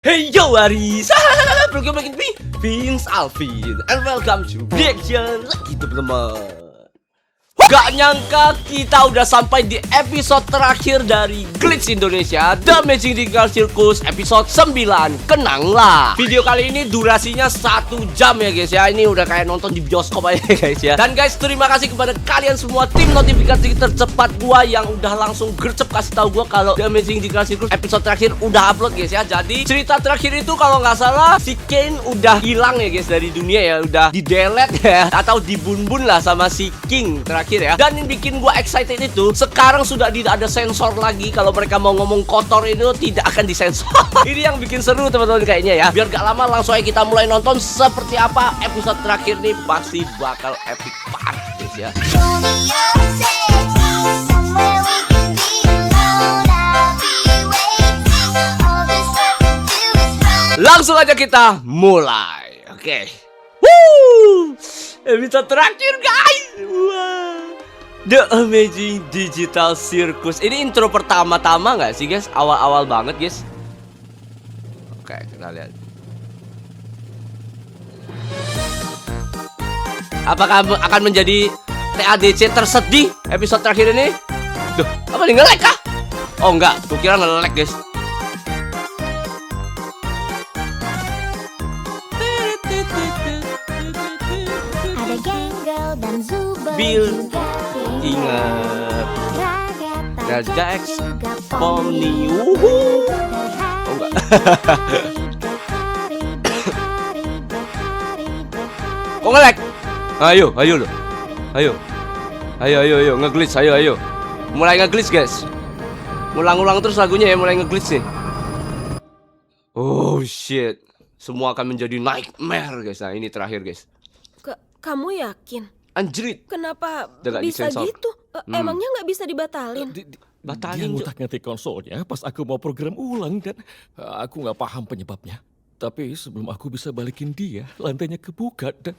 Hey yo Aris, welcome back to me, Vince Alvin, and welcome to Reaction lagi teman-teman. Gak nyangka kita udah sampai di episode terakhir dari Glitch Indonesia The Amazing Dingle Circus episode 9. Kenanglah. Video kali ini durasinya 1 jam ya guys ya. Ini udah kayak nonton di bioskop aja guys ya. Dan guys, terima kasih kepada kalian semua tim notifikasi tercepat gua yang udah langsung gercep kasih tahu gua kalau The Amazing Dingle Circus episode terakhir udah upload guys ya. Jadi cerita terakhir itu kalau nggak salah si Kane udah hilang ya guys dari dunia ya, udah di delete ya atau dibun-bun lah sama si King terakhir ya. Dan yang bikin gua excited itu sekarang sudah tidak ada sensor lagi. Kalau mereka mau ngomong kotor itu tidak akan disensor. Ini yang bikin seru teman-teman kayaknya ya. Biar gak lama langsung aja kita mulai nonton seperti apa episode terakhir nih. Pasti bakal epic parah guys ya. Langsung aja kita mulai. Oke. Woo! Episode terakhir guys. Wow. The Amazing Digital Circus. Ini intro pertama-tama nggak sih guys? Awal-awal banget guys. Oke, kita lihat. Apakah akan menjadi TADC tersedih episode terakhir ini? Duh, apa nih, nge-lag kah? Oh enggak, gue kira nge-lag guys. Ada Gangle dan Zubel Bill. juga. Ingat Ada Jax, Pony. Oh enggak. Kok nge-lag? Ayo lo. Ayo nge-glitch, ayo. Mulai nge-glitch guys. Ulang-ulang terus lagunya ya, mulai nge-glitch nih. Oh shit. Semua akan menjadi nightmare guys. Nah, ini terakhir guys. Kamu yakin? Anjrit. Kenapa Udah nggak bisa disensor. gitu? Emangnya nggak bisa dibatalin? Dia Batalin Cuk. ngutak-ngatik konsolnya pas aku mau program ulang dan aku nggak paham penyebabnya. Tapi sebelum aku bisa balikin dia, lantainya kebuka dan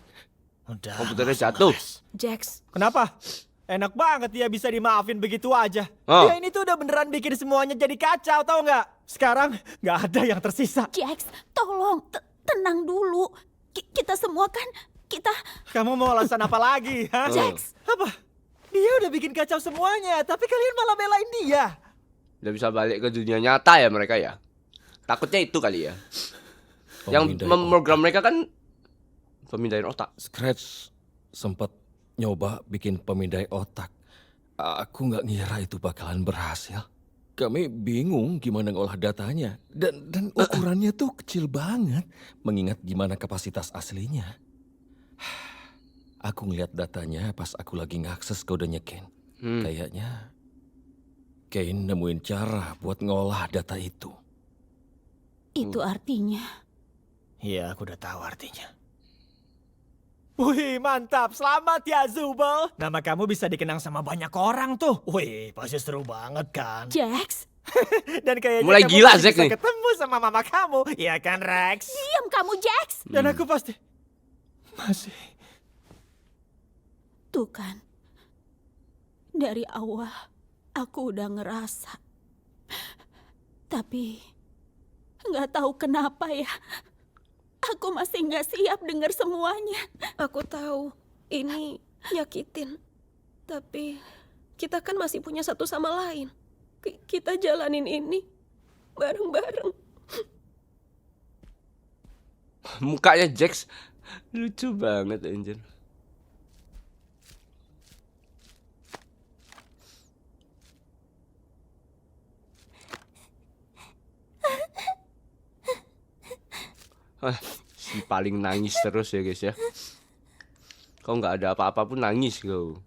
Udah. Komputernya jatuh. Jax, Kenapa? Enak banget dia bisa dimaafin begitu aja. Oh. Dia ini tuh udah beneran bikin semuanya jadi kacau, tahu nggak? Sekarang nggak ada yang tersisa. Jax, tolong tenang dulu. Kita semua kan kita Kamu mau alasan apa lagi, ha? Jax. Apa? Dia udah bikin kacau semuanya, tapi kalian malah belain dia. Udah bisa balik ke dunia nyata ya mereka ya. Takutnya itu kali ya. Yang Pemindahan memprogram mereka kan pemindahan otak. Scratch sempat nyoba bikin pemindai otak. Aku nggak ngira itu bakalan berhasil. Kami bingung gimana ngolah datanya dan ukurannya tuh kecil banget mengingat gimana kapasitas aslinya. Aku ngeliat datanya pas aku lagi ngakses kodenya Kane. Kayaknya Kane nemuin cara buat ngolah data itu. artinya Iya, aku udah tahu artinya. Wih, mantap. Selamat ya, Zubel. Nama kamu bisa dikenang sama banyak orang tuh. Wih, pasti seru banget kan? Jax, Dan kayaknya Mulai kamu gila, masih Zack bisa nih. ketemu sama mama kamu. Iya kan, Rex? diam kamu Jax. Dan aku pasti masih. Tuh kan, dari awal aku udah ngerasa. Tapi nggak tahu kenapa ya. Aku masih nggak siap dengar semuanya. aku tahu ini nyakitin. Tapi kita kan masih punya satu sama lain. Kita jalanin ini bareng-bareng. Mukanya Jax lucu banget anjir. Si paling nangis terus ya guys ya. Kau nggak ada apa-apa pun nangis kau.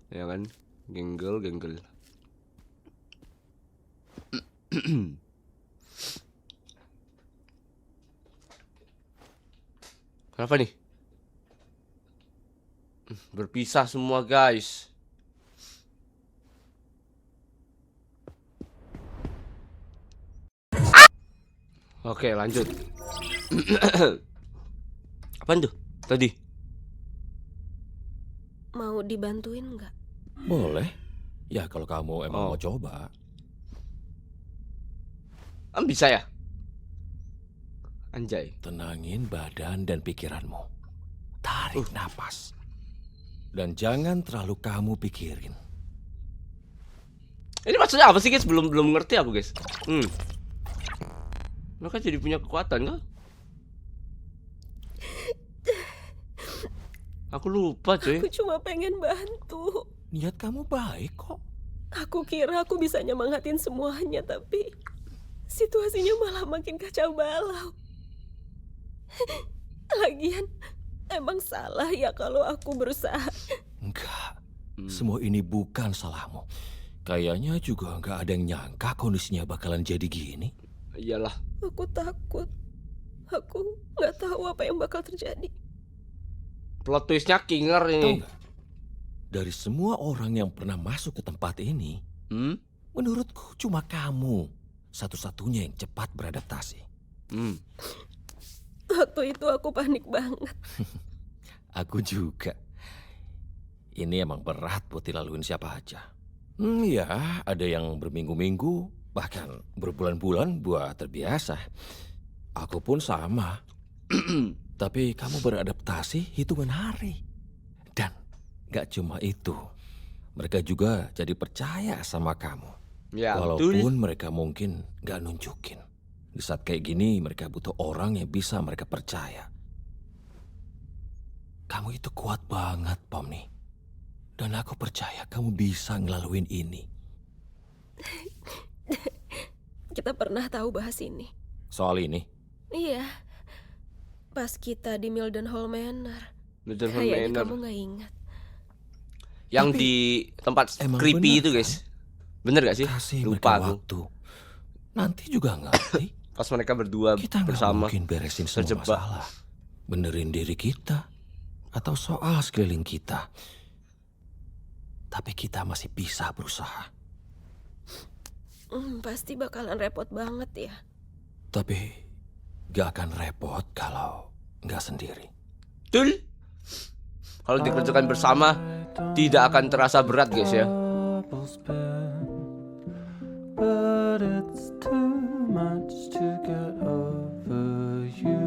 Ya kan? Genggel. Kenapa nih? Berpisah semua guys. Oke lanjut. Apaan tuh tadi? Mau dibantuin nggak? Boleh. Ya kalau kamu emang Oh. mau coba. Bisa ya? Anjay. Tenangin badan dan pikiranmu. Tarik napas. Dan jangan terlalu kamu pikirin. Ini maksudnya apa sih guys? Belum ngerti aku guys. Mereka jadi punya kekuatan kah? Aku lupa cuy. Aku cuma pengen bantu. Niat kamu baik kok. Aku kira aku bisa nyemangatin semuanya, tapi situasinya malah makin kacau balau. Lagian, emang salah ya kalau aku berusaha. Enggak. Semua ini bukan salahmu. Kayaknya juga nggak ada yang nyangka kondisinya bakalan jadi gini. Iyalah. Aku takut. Aku nggak tahu apa yang bakal terjadi. Plot twistnya Kinger Tahu ini. nggak? Dari semua orang yang pernah masuk ke tempat ini, menurutku cuma kamu satu-satunya yang cepat beradaptasi. Waktu itu aku panik banget. Aku juga. Ini emang berat buat dilaluin siapa aja. Ya, ada yang berminggu-minggu, bahkan berbulan-bulan buat terbiasa. Aku pun sama. Tapi kamu beradaptasi hitungan hari. Dan gak cuma itu. Mereka juga jadi percaya sama kamu. Ya, Walaupun betul. mereka mungkin gak nunjukin. Di saat kayak gini mereka butuh orang yang bisa mereka percaya. Kamu itu kuat banget, Pomni. Dan aku percaya kamu bisa ngelaluin ini. Kita pernah tahu bahas ini. Soal ini, Iya. Pas kita di Mildenhall Manor. Mildenhall Kayaknya Manor. kamu nggak ingat. Yang Tapi di tempat emang creepy bener itu guys. Bener gak sih? kasih Lupa mereka aku. waktu. Nanti juga ngerti. Pas mereka berdua Kita nggak bersama. mungkin beresin semua terjebak. masalah. Benerin diri kita. Atau soal sekeliling kita. Tapi kita masih bisa berusaha. Pasti bakalan repot banget ya. Tapi gak akan repot kalau nggak sendiri. Betul. Kalau dikerjakan bersama tidak akan terasa berat guys ya. But it's too much to get over you.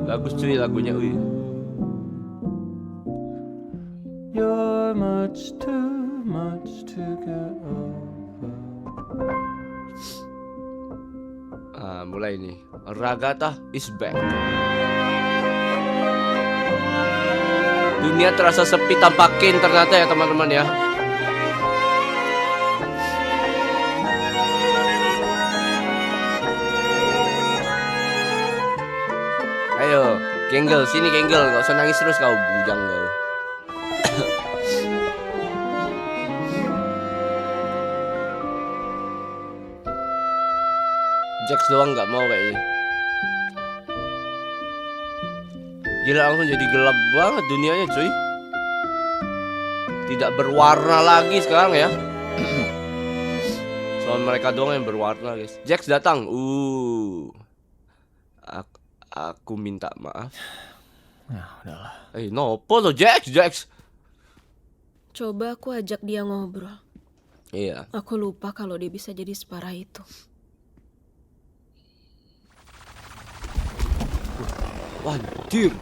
Bagus cuy lagunya. Wih. You're much too much to get over. Mulai nih. Ragatha is back. Dunia terasa sepi tanpa Ken ternyata ya teman-teman ya. Ayo, Kenggel, sini Kenggel, gak usah nangis terus kau, bujang kau. Jax doang nggak mau kayaknya. Gila langsung jadi gelap banget dunianya cuy. Tidak berwarna lagi sekarang ya. Soal mereka doang yang berwarna guys. Jax datang. Aku minta maaf. Nah, udahlah. Nopo lo Jax. Coba aku ajak dia ngobrol. Iya. Aku lupa kalau dia bisa jadi separah itu. Wajir.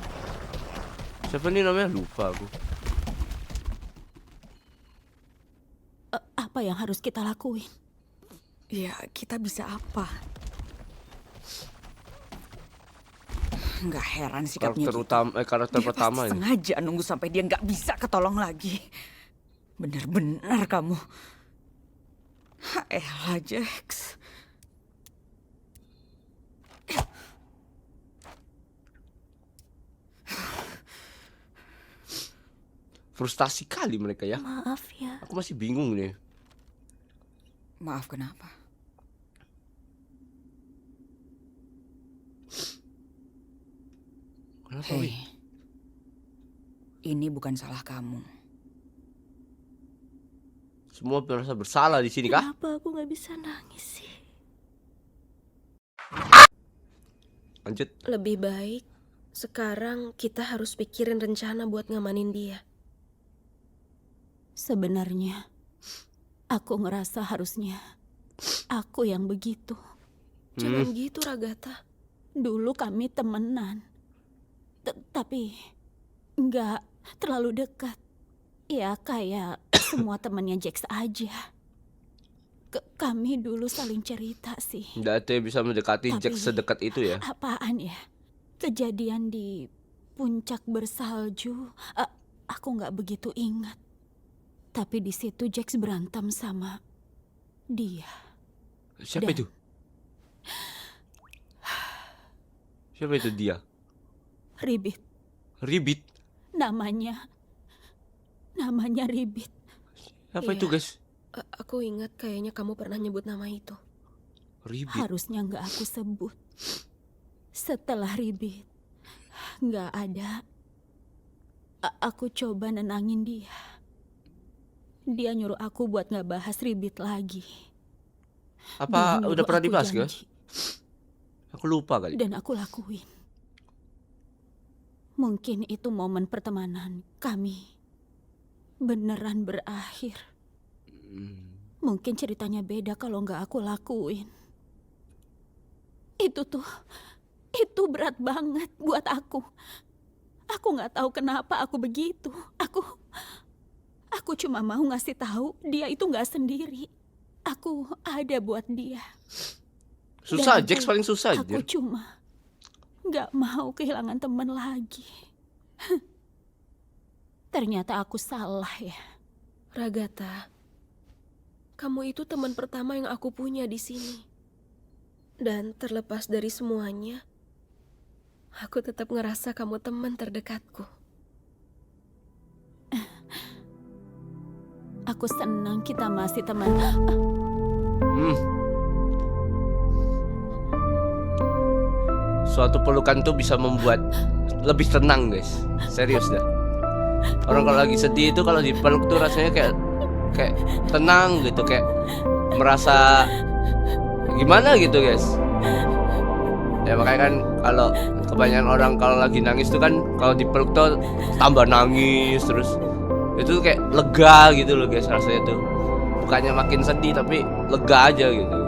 Siapa nih namanya? Lupa aku. Apa yang harus kita lakuin? Ya, kita bisa apa? Nggak heran sikapnya Karakter dia pertama pasti ini. sengaja nunggu sampai dia nggak bisa ketolong lagi. Bener-bener kamu. Elah, Jax. Frustasi kali mereka ya. Maaf ya. Aku masih bingung nih. Maaf, kenapa? Kenapa, Hei, Wi? ini bukan salah kamu. Semua merasa bersalah di sini kah? Kenapa aku nggak bisa nangis sih? Lanjut. Lebih baik sekarang kita harus pikirin rencana buat ngamanin dia. Sebenarnya, aku ngerasa harusnya aku yang begitu. Jangan gitu, Ragatha. Dulu kami temenan. Tapi nggak terlalu dekat. Ya kayak semua temannya Jax aja. Kami dulu saling cerita sih. Nggak ada yang bisa mendekati Tapi Jax sedekat itu ya. apaan ya? Kejadian di puncak bersalju, aku nggak begitu ingat. Tapi di situ Jax berantem sama dia. Siapa Dan- itu? Siapa itu dia? Ribit, Ribit. namanya Ribit. Apa Iya. itu guys? Aku ingat kayaknya kamu pernah nyebut nama itu. Ribit. Harusnya nggak aku sebut. Setelah Ribit nggak ada, aku coba nenangin dia. Dia nyuruh aku buat nggak bahas Ribit lagi. Apa Dia udah nyuruh pernah aku dibahas guys? janji. Aku lupa kali. Dan aku lakuin. Mungkin itu momen pertemanan kami beneran berakhir. Mungkin ceritanya beda kalau nggak aku lakuin. Itu berat banget buat aku. Aku nggak tahu kenapa aku begitu. Aku cuma mau ngasih tahu dia itu nggak sendiri. Aku ada buat dia. Susah, Dan Jax paling susah Aku anjir. cuma nggak mau kehilangan teman lagi. Ternyata aku salah ya. Ragatha, kamu itu teman pertama yang aku punya di sini. Dan terlepas dari semuanya, aku tetap ngerasa kamu teman terdekatku. Aku senang kita masih teman. Suatu pelukan tuh bisa membuat lebih tenang guys. Serius dah. Orang kalau lagi sedih itu kalau dipeluk tuh rasanya kayak tenang gitu, kayak merasa gimana gitu guys. Ya makanya kan kalau kebanyakan orang kalau lagi nangis tuh kan kalau dipeluk tuh tambah nangis terus. Itu kayak lega gitu loh guys rasanya tuh. Bukannya makin sedih tapi lega aja gitu.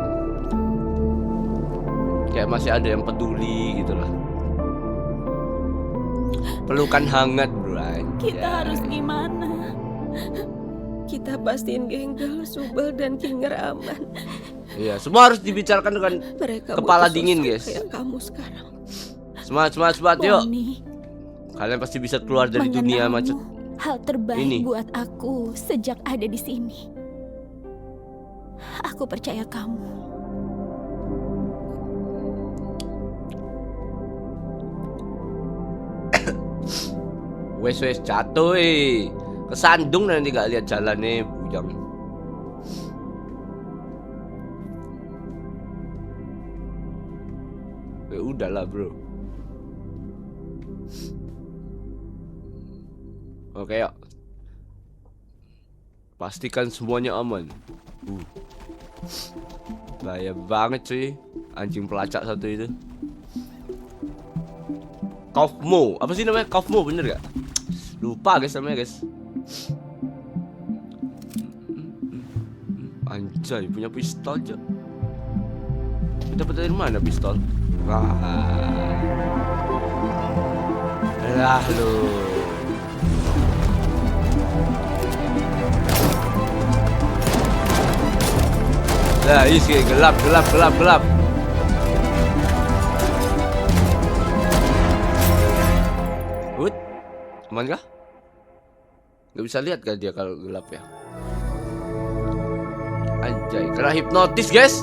Kayak masih ada yang peduli gitu lah. Pelukan hangat bro. Kita harus gimana? Kita pastiin Genggel, Subal, dan Kinger aman. Iya, semua harus dibicarakan dengan Mereka Kepala butuh dingin, sosok guys. kayak kamu sekarang. semangat yuk. Bonnie, Kalian pasti bisa keluar dari dunia mengenalmu macet. hal terbaik ini. buat aku sejak ada di sini. Aku percaya kamu. Wes jatuh kesandung nanti gak lihat jalannya bujang. Ya udahlah bro. Oke yuk. Pastikan semuanya aman. Bahaya banget cuy. Anjing pelacak satu itu. Kaufmo, apa sih namanya? Kaufmo bener gak? Lupa guys namanya guys. Anjay punya pistol aja. Dapat dari mana pistol? Wah. Lah lu. Lah isi gelap. Good. Aman kah? Gak bisa lihat kan dia kalau gelap ya. Anjay, kena hipnotis guys.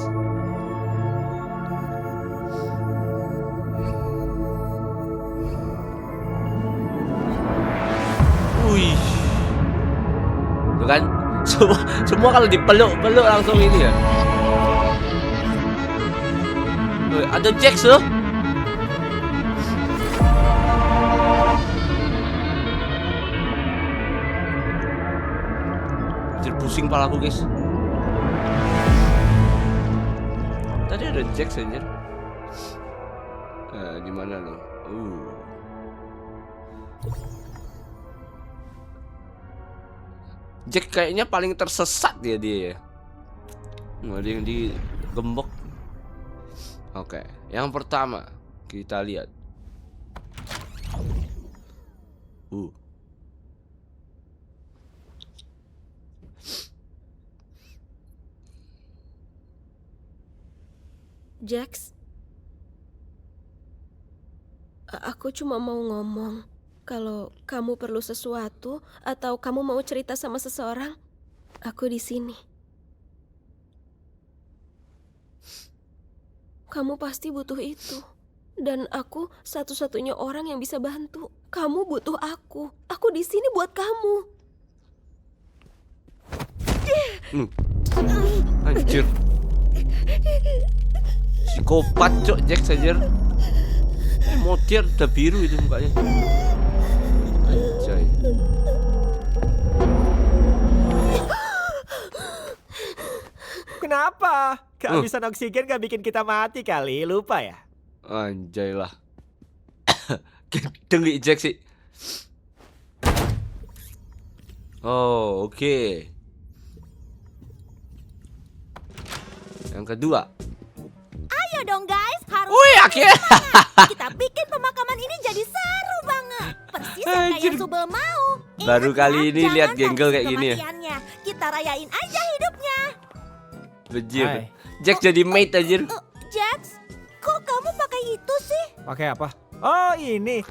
Wih. Tuh kan? Semua kalau dipeluk langsung ini ya. Wih, ada Jax loh. Jadi pusing palaku guys. Tadi ada Jax anjir. Di mana nih? Jack kayaknya paling tersesat dia ya. Ada yang digembok. Oke, yang pertama Kita lihat. Jax, aku cuma mau ngomong. Kalau kamu perlu sesuatu atau kamu mau cerita sama seseorang, aku di sini. Kamu pasti butuh itu. Dan aku satu-satunya orang yang bisa bantu. Kamu butuh aku. Aku di sini buat kamu. Anjir. Psikopat cok Jax anjir. Motir udah biru itu mukanya. Anjay. Kenapa? Kehabisan oksigen gak bikin kita mati kali, lupa ya? Anjay lah. Gendeng nih Jax sih. Oh, oke. Yang kedua. Ayo dong guys, harus Wih, akhirnya. kita bikin pemakaman ini jadi seru banget. Persis yang Anjir. kayak Subel mau. Baru Ingat kali ya, ini jangan lihat Genggel habisi kayak gini ya. kematiannya. Kita rayain aja hidupnya. Bejir. Hai. Jax jadi mate anjir. Jax, kok kamu pakai itu sih? Pakai apa? Oh ini,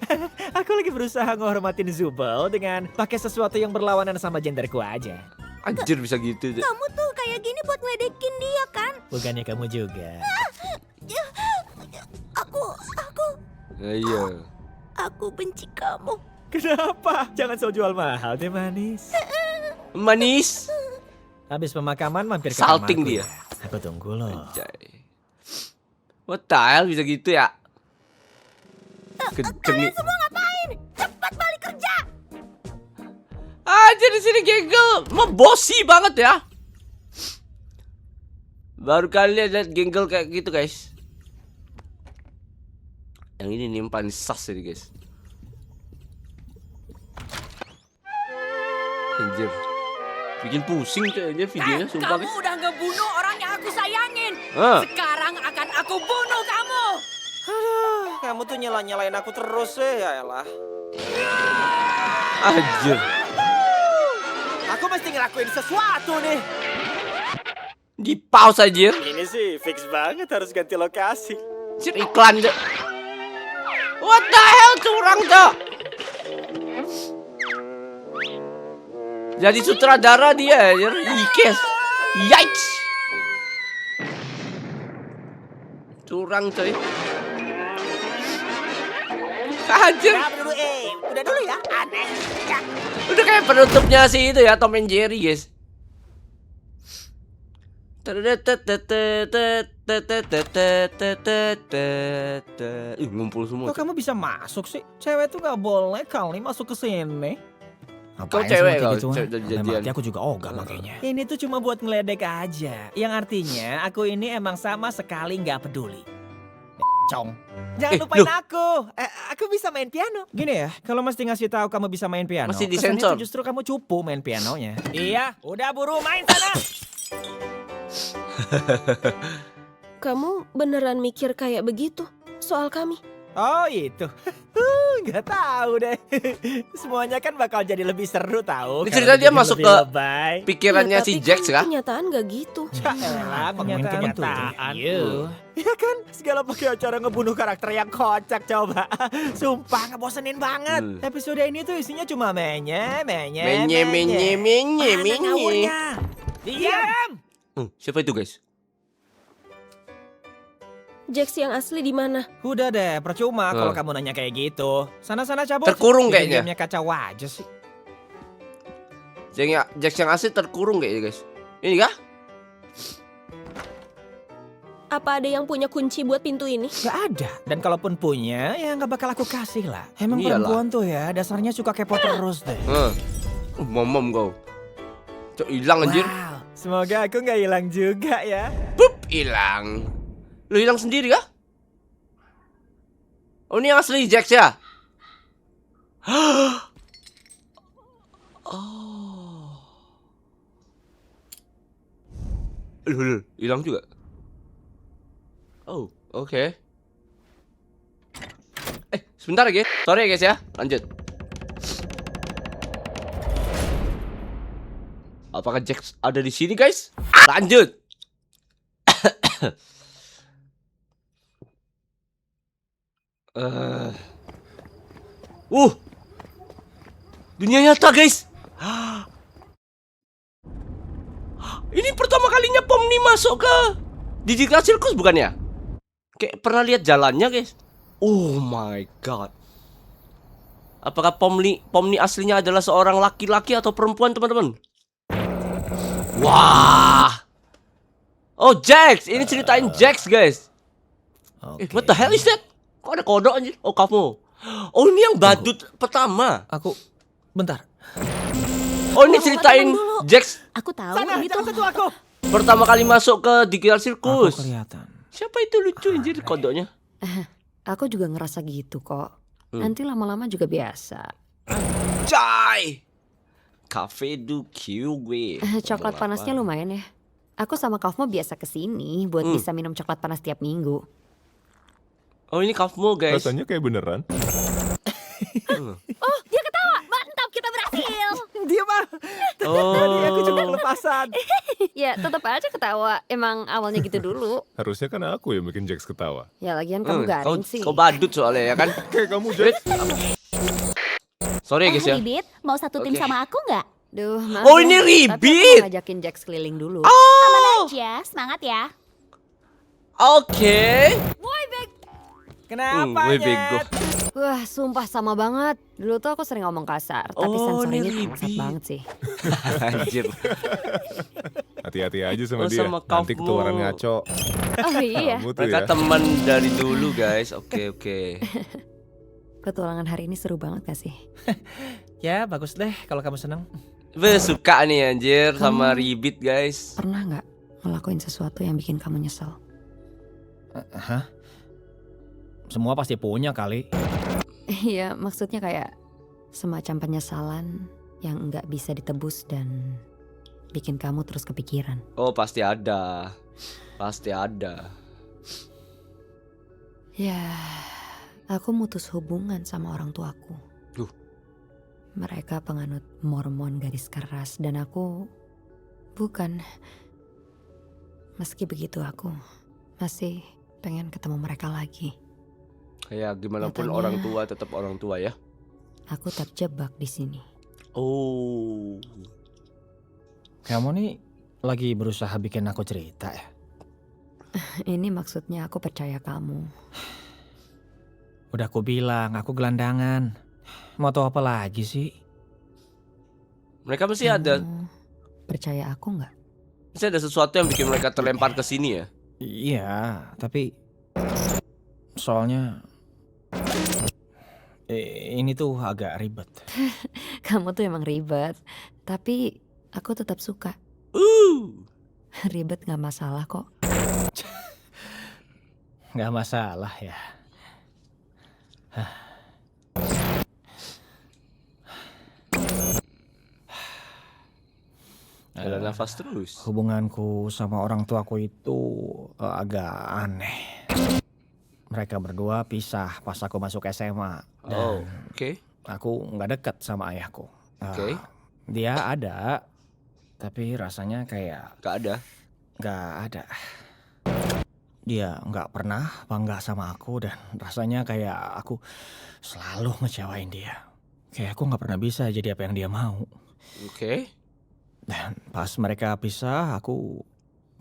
aku lagi berusaha ngehormatin Zubel dengan pakai sesuatu yang berlawanan sama genderku aja. Anjir bisa gitu. Jax. Kamu tuh kayak gini buat ngeledekin dia kan? Bukannya kamu juga. Iya. Aku benci kamu. Kenapa? Jangan so jual mahal deh manis. Manis. Habis pemakaman mampir ke Salting kamarku dia. ya. Aku tunggu loh. Anjay. What the hell bisa gitu ya? Kenceng nih. Semua ngapain? Cepat balik kerja. Anjir di sini Genggel membosi banget ya. Baru kali lihat Genggel kayak gitu guys. Yang ini nih paling sas ini guys. Anjir. Bikin pusing tuh aja videonya sumpah guys. udah ngebunuh orang yang aku sayangin. Ah. Sekarang akan aku bunuh kamu. Kamu tuh nyalain aku terus ya elah. Anjir. Aku mesti ngelakuin sesuatu nih. Di pause anjir. Ini sih fix banget harus ganti lokasi. Anjir iklan tuh. What the hell curang tuh. Jadi sutradara dia anjir. Yikes. Yikes. Curang coy. Anjir. Udah dulu ya. Aneh. Udah kayak penutupnya sih itu ya Tom and Jerry guys. Ngumpul semua. Kok kamu bisa masuk sih? Cewek tuh gak boleh kali masuk ke sini. Kau cewek kau, cewek dari jadian. Mati aku juga ogah makanya. Ini tuh cuma buat ngeledek aja. Yang artinya aku ini emang sama sekali nggak peduli. Cong. Jangan lupain loh. aku bisa main piano. Gini ya, kalau mesti ngasih tahu kamu bisa main piano, Mesti kesannya disensor. tuh justru kamu cupu main pianonya. Iya, udah buru main sana. Kamu beneran mikir kayak begitu soal kami? Oh itu. Nggak tahu deh. Semuanya kan bakal jadi lebih seru tahu. Ini kalau cerita dia jadi masuk lebih ke lebay. pikirannya Ya, si tapi Jax kan kah? kenyataan gak gitu. Yaelah, ngomongin kenyataan. kenyataan. Iya kan, segala pakai acara ngebunuh karakter yang kocak coba. Sumpah ngebosenin banget. Episode ini tuh isinya cuma menye. Mana ngawurnya? Diam! Siapa itu guys? Jax yang asli di mana? Udah deh, percuma kalau kamu nanya kayak gitu. Sana-sana cabut. Terkurung Bikin kayaknya. gamenya kacau aja sih. Jax yang asli terkurung kayaknya guys. Ini kah? Apa ada yang punya kunci buat pintu ini? Gak ada. Dan kalaupun punya, ya gak bakal aku kasih lah. Emang Iyalah. perempuan tuh ya, dasarnya suka kepo terus deh. Momom kau. Cok hilang anjir. Wow, semoga aku gak hilang juga ya. Pup, hilang. Lu hilang sendiri kah? Oh ini yang asli Jax ya? Oh. Hilang juga. Oh, oke. Sebentar ya guys. Sorry ya guys ya. Lanjut. Apakah Jax ada di sini guys? Lanjut. Dunia nyata guys. Ini pertama kalinya Pomni masuk ke Digital Circus bukan ya? Kayak pernah lihat jalannya guys. Oh my god. Apakah Pomni aslinya adalah seorang laki-laki atau perempuan teman-teman? Wah. Oh Jax, ini ceritain Jax guys. What the hell is that? Kok ada kodok anjir? Oh kamu. Oh ini yang badut pertama. Aku, bentar. Oh ini ceritain Jax Aku tahu ini tuh. pertama kali masuk ke Digital Aku Circus. kelihatan. Siapa itu lucu anjir kodoknya? Aku juga ngerasa gitu kok. Nanti lama-lama juga biasa. Cai. Cafe du Kiwi. Coklat panasnya lumayan ya. Aku sama Kafmo biasa kesini buat bisa minum coklat panas tiap minggu. Oh ini Kafmo guys. Rasanya kayak beneran. Oh, dia ketawa. Mantap, kita berhasil. Dia mah. Tadi aku cuma kelepasan. Ya, tetap aja ketawa. Emang awalnya gitu dulu. Harusnya kan aku yang bikin Jax ketawa. Ya, lagian kamu garing sih. Kau badut soalnya ya kan? Kayak kamu Jax. Sorry ya guys ya. Ribit, mau satu tim Oke. sama aku nggak? Duh, maaf Oh, ya, ini Tapi aku Ribit. mau ngajakin Jax keliling dulu. Aja, semangat ya. Oke. Kenapa wih, Nyet? bego. Wah, sumpah sama banget. Dulu tuh aku sering ngomong kasar, tapi Oh, sensor ini ini bangsat Ribit. banget sih. Anjir. Hati-hati aja sama Oh, dia. sama Nanti kamu. ketularan ngaco. Oh iya, Kamu tuh Mereka ya. teman dari dulu guys. Oke. petualangan hari ini seru banget gak sih? Ya, bagus deh kalau kamu seneng. Gue suka nih anjir sama Ribit guys. Pernah nggak ngelakuin sesuatu yang bikin kamu nyesel? Hah? Semua pasti punya kali. Iya, maksudnya kayak semacam penyesalan yang nggak bisa ditebus dan bikin kamu terus kepikiran. Oh pasti ada. Pasti ada. Ya, aku mutus hubungan sama orang tuaku. Duh. Mereka penganut Mormon garis keras dan aku bukan. Meski begitu aku masih pengen ketemu mereka lagi. Kayak gimana pun Nyatanya- orang tua tetap orang tua ya. Aku terjebak di sini. Oh. Kamu nih lagi berusaha bikin aku cerita ya? Ini maksudnya aku percaya kamu. Udah aku bilang, aku gelandangan. Mau tahu apa lagi sih? Mereka mesti ada. Kamu percaya aku nggak? Mesti ada sesuatu yang bikin mereka terlempar ke sini ya. Iya, tapi soalnya ini tuh agak ribet. Kamu tuh emang ribet, tapi aku tetap suka. Ribet nggak masalah kok. Nggak masalah ya. Ada nafas terus. Hubunganku sama orang tuaku itu agak aneh. Mereka berdua pisah pas aku masuk SMA. Oh, Dan oke. aku nggak dekat sama ayahku. Oke. Dia ada, tapi rasanya kayak Gak ada. nggak ada. Dia nggak pernah bangga sama aku dan rasanya kayak aku selalu ngecewain dia. Kayak aku nggak pernah bisa jadi apa yang dia mau. Oke. Dan pas mereka pisah, aku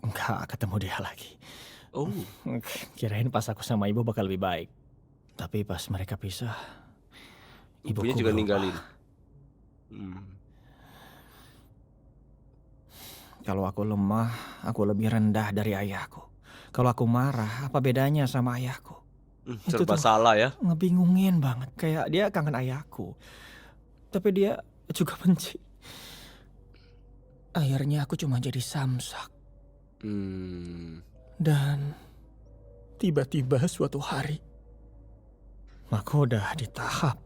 nggak ketemu dia lagi. Oh. Kirain pas aku sama ibu bakal lebih baik. Tapi pas mereka pisah, Ibunya ibuku juga berubah. ninggalin. Kalau aku lemah, aku lebih rendah dari ayahku. Kalau aku marah, apa bedanya sama ayahku? Itu Serba tuh salah ya. ngebingungin banget. Kayak dia kangen ayahku. Tapi dia juga benci. Akhirnya aku cuma jadi samsak. Dan tiba-tiba suatu hari, aku udah di tahap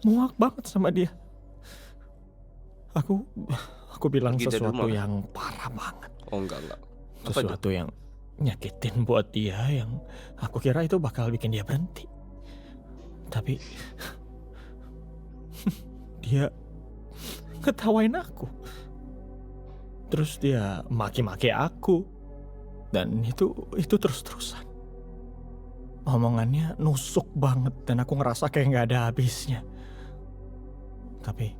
muak banget sama dia. Aku bilang Pergi dari sesuatu rumah. yang parah banget. Oh enggak. Apa itu? Sesuatu yang nyakitin buat dia, yang aku kira itu bakal bikin dia berhenti. Tapi dia ngetawain aku. Terus dia maki-maki aku. Dan itu terus-terusan. Omongannya nusuk banget dan aku ngerasa kayak gak ada habisnya. Tapi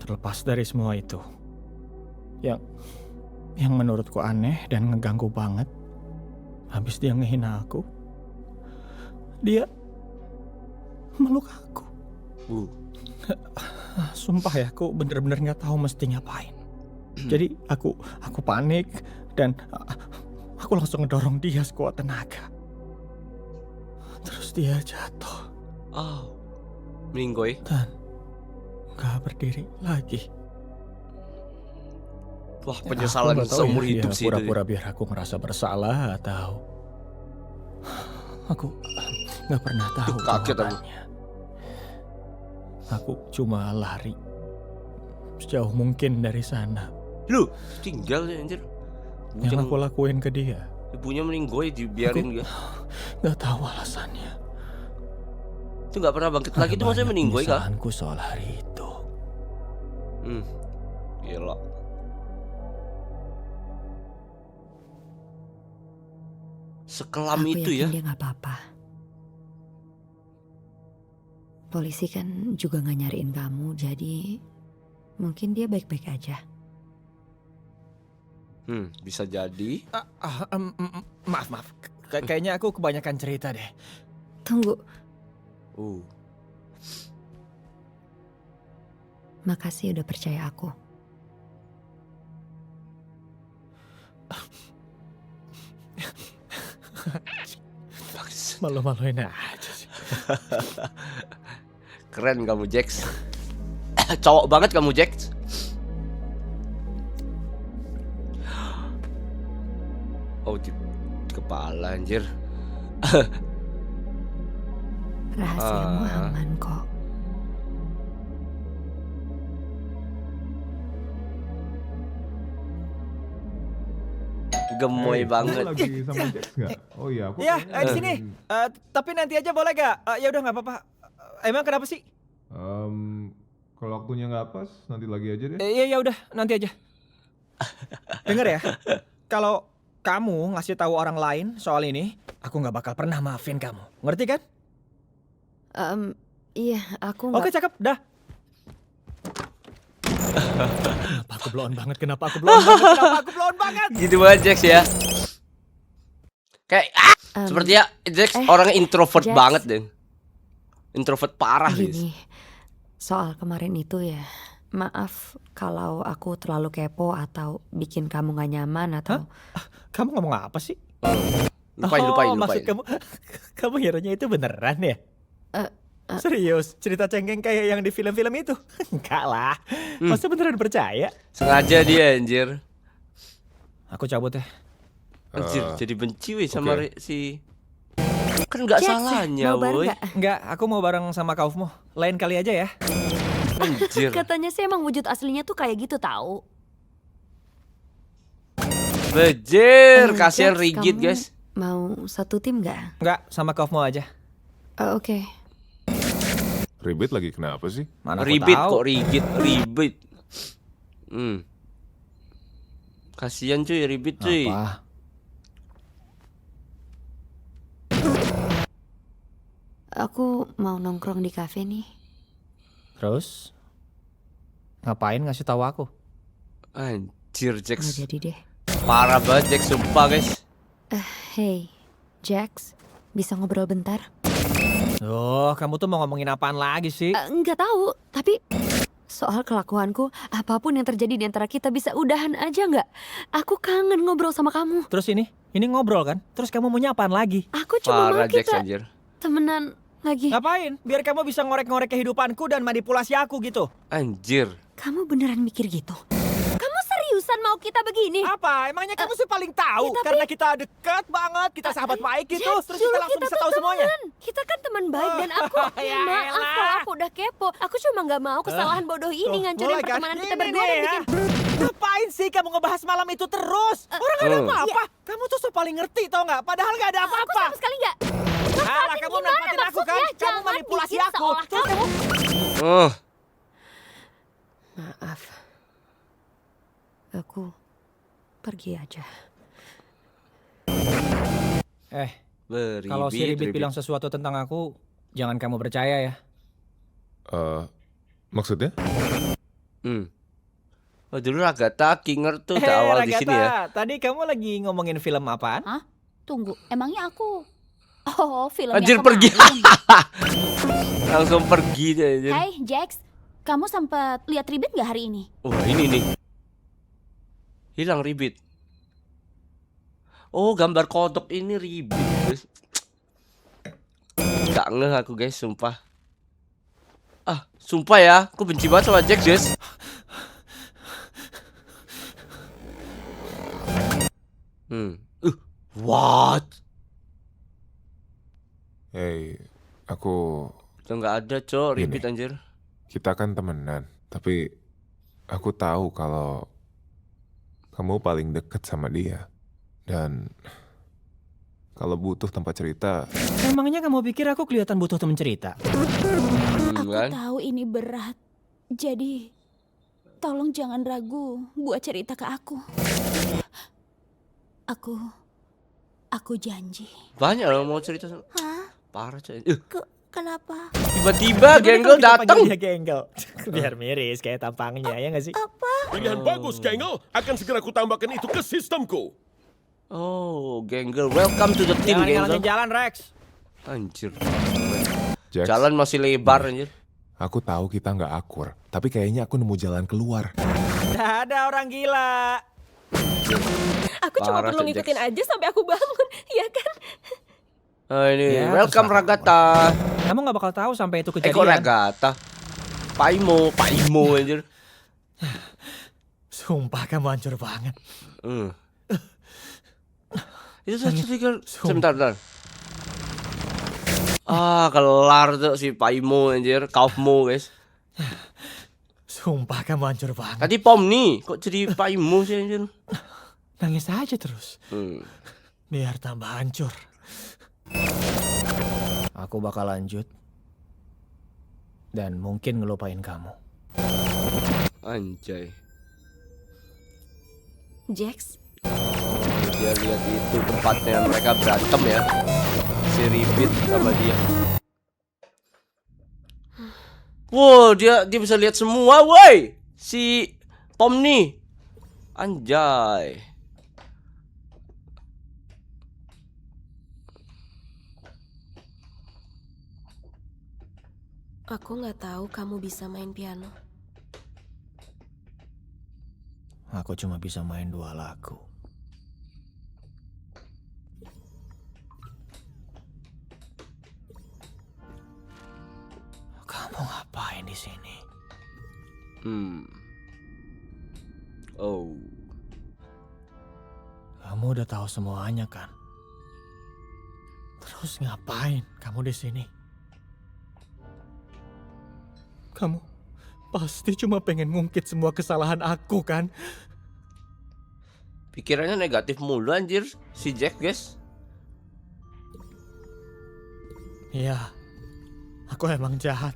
terlepas dari semua itu, yang menurutku aneh dan ngeganggu banget, habis dia ngehina aku, dia meluk aku. Sumpah ya, aku bener-bener gak tahu mesti ngapain. Jadi aku panik dan aku langsung ngedorong dia sekuat tenaga. Terus dia jatuh. Oh, meninggoy. Dan gak berdiri lagi. Wah, penyesalan Aku nggak tahu seumur ya, hidup dia sih itu. pura-pura biar aku merasa bersalah atau aku nggak pernah tahu Kaget aku. jawabannya. Aku cuma lari sejauh mungkin dari sana. Lu tinggal ya anjir. Yang aku lakuin ke dia, Ibunya meninggoy dibiarin gak? nggak tahu alasannya. Itu gak pernah bangkit lagi, itu maksudnya Banyak meninggoy kah? penyesalanku soal hari itu. Gila. Sekelam Aku itu yakin ya. dia nggak apa-apa. Polisi kan juga nggak nyariin kamu, jadi mungkin dia baik-baik aja. Bisa jadi. Maaf. Kayaknya aku kebanyakan cerita deh. Tunggu, Uh. makasih udah percaya aku. Malu-maluin aja sih. Keren kamu, Jax. Cowok banget kamu, Jax. Oh, di kepala anjir. Rahasiamu Ah. aman kok. Gemoy banget. Lagi sama Jax nggak? Oh iya, aku. Iya, kayaknya di sini. Tapi nanti aja boleh gak? Ya udah nggak apa-apa. Emang kenapa sih? Kalau waktunya nggak pas, nanti lagi aja deh. Iya ya udah, nanti aja. Dengar ya, kalau kamu ngasih tahu orang lain soal ini, aku nggak bakal pernah maafin kamu. Ngerti kan? Iya, aku nggak. Oke, cakep, dah. Kenapa aku blown banget? Kenapa aku blown banget? Gitu banget Jax ya. Kayak sepertinya Jax orangnya introvert Jax. banget deh. Introvert parah guys. Gini, soal kemarin itu ya, maaf kalau aku terlalu kepo atau bikin kamu gak nyaman atau... Kamu ngomong apa sih? Lupain. Maksud kamu hero-nya itu beneran ya? Serius? Cerita cengeng kayak yang di film-film itu? Enggak lah. Masa beneran percaya? Sengaja dia anjir. Aku cabut ya. Anjir, jadi benci weh sama oke. si. Kan nggak Jax, salahnya mau bareng woi. nggak? Enggak, aku mau bareng sama Kaufmo. Lain kali aja ya. Anjir. Katanya sih emang wujud aslinya tuh kayak gitu tahu. Bejir, kasihan Jax, rigid kamu guys. Mau satu tim nggak? Enggak, sama Kaufmo aja. Oke. Ribet lagi kenapa sih? Mana aku Ribet tahu. kok ribet. Kasihan cuy, ribet cuy. Apa? Aku mau nongkrong di kafe nih. Terus? Ngapain ngasih tahu aku? Anjir Nggak Jax. jadi deh. Parah banget Jax, sumpah guys. Hey, Jax, bisa ngobrol bentar? Oh, kamu tuh mau ngomongin apaan lagi sih? Nggak tahu, tapi soal kelakuanku, apapun yang terjadi di antara kita bisa udahan aja nggak? Aku kangen ngobrol sama kamu. Terus ini ngobrol kan? Terus kamu maunya apaan lagi? Aku cuma mau Parah Jax kita anjir. temenan lagi. Ngapain? Biar kamu bisa ngorek-ngorek kehidupanku dan manipulasi aku gitu. Anjir. Kamu beneran mikir gitu? Kamu seriusan mau kita begini? Apa? Emangnya kamu sih paling tahu? ya, tapi- Karena kita dekat banget, kita sahabat baik gitu. Jax, Terus dulu kita langsung kita bisa tuh tahu semuanya. temen. Kita kan teman baik dan aku Ya maaf elah. kalau aku udah kepo. Aku cuma nggak mau kesalahan bodoh ini Tuh, ngancurin mulai kan? pertemanan kita Ini berdua nih dan ya. bikin Ngapain sih kamu ngebahas malam itu terus? Orang ada apa-apa. Kamu tuh so paling ngerti tau nggak? Padahal nggak ada aku apa-apa. sama sekali nggak. Alah, kamu gimana manfaatin aku kan? maksudnya? Kamu Jangan manipulasi aku. Seolah kamu... Oh, Maaf. Aku pergi aja. Kalau si Ribit bilang sesuatu tentang aku, jangan kamu percaya ya. Maksudnya? Oh, dulu Ragatha Kinger tuh udah awal di sini ya. Tadi kamu lagi ngomongin film apaan? Hah? Tunggu, emangnya aku... Oh, filmnya Anjir, kemarin. pergi. Langsung pergi deh. Anjir. Hai, Jax. Kamu sempat lihat Ribit nggak hari ini? Wah, ini nih. Hilang Ribit. Oh, gambar kodok ini Ribit, guys. Gak ngeh aku, guys, sumpah. Ah, sumpah ya, aku benci banget sama Jax, guys. What? Hey, aku... Udah nggak ada, Cok, Ribit Gini. anjir. Kita kan temenan, tapi aku tahu kalau kamu paling deket sama dia. Dan kalau butuh tempat cerita, Emangnya kamu pikir aku kelihatan butuh temen cerita? Aku Kan? tahu ini berat. Jadi, tolong jangan ragu buat cerita ke aku. Aku janji. Banyak orang mau cerita. Hah? Parah, Cok. Kenapa? Tiba-tiba Genggel Gimana kalau kita datang. panggil dia Genggel? Biar miris kayak tampangnya, ya nggak sih? Pilihan bagus, Genggel. Akan segera kutambahkan itu ke sistemku. Oh, Genggel, welcome to the team, Jangan ngalangin Genggel. jalan, Rex. Anjir. Jax, Jalan masih lebar, anjir. aku tahu kita nggak akur, tapi kayaknya aku nemu jalan keluar. Nggak ada orang gila. Aku cuma Parah, perlu Jax. ngikutin aja sampai aku bangun, ya kan? Ini, Ya, welcome terserah Ragatha. Kamu nggak bakal tahu sampai itu Kok kejadian. Ragatha? Paimo anjir. Sumpah kamu hancur banget. Itu trigger. Sebentar. Ah, kelar tuh si Paimo anjir, Kaufmo, guys. Sumpah kamu hancur banget. Tadi Pom nih, kok jadi Paimo sih anjir? Nangis aja terus. Biar tambah hancur. Aku bakal lanjut. Dan mungkin ngelupain kamu. Anjay. Jax, Dia lihat itu tempatnya mereka berantem ya. Si Ribit sama dia. Wow, dia bisa lihat semua, woi. Si Pom nih. Anjay. aku nggak tahu kamu bisa main piano. Aku cuma bisa main 2 lagu. Kamu ngapain di sini? Oh. Kamu udah tahu semuanya kan? Terus ngapain kamu di sini? Kamu pasti cuma pengen ngungkit semua kesalahan aku kan? Pikirannya negatif mulu anjir si Jack, guys. Iya, aku emang jahat.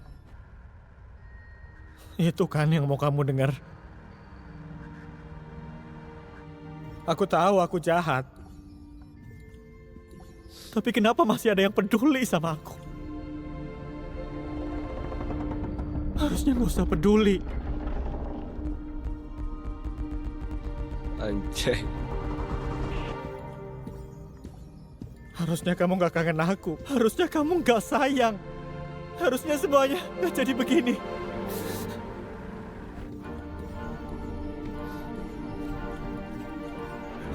Itu kan yang mau kamu dengar. Aku tahu aku jahat. Tapi kenapa masih ada yang peduli sama aku? Harusnya gak usah peduli. Anjay. Harusnya kamu gak kangen aku. Harusnya kamu gak sayang. Harusnya semuanya gak jadi begini.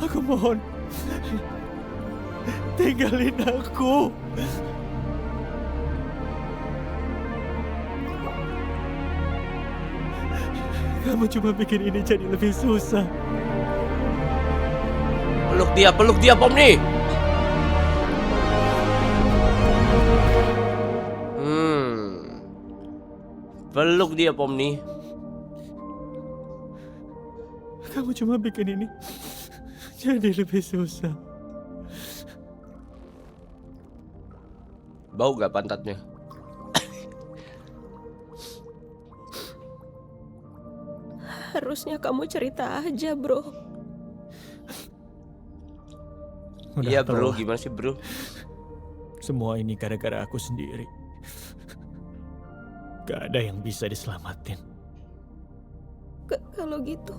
Aku mohon, tinggalin aku. Kamu cuma bikin ini jadi lebih susah. Peluk dia Pom nih. Peluk dia Pom nih. Kamu cuma bikin ini jadi lebih susah. Bau gak pantatnya? Harusnya kamu cerita aja, bro. Udah Iya bro, telat. gimana sih bro? Semua ini gara-gara aku sendiri. Gak ada yang bisa diselamatin. Kalau gitu,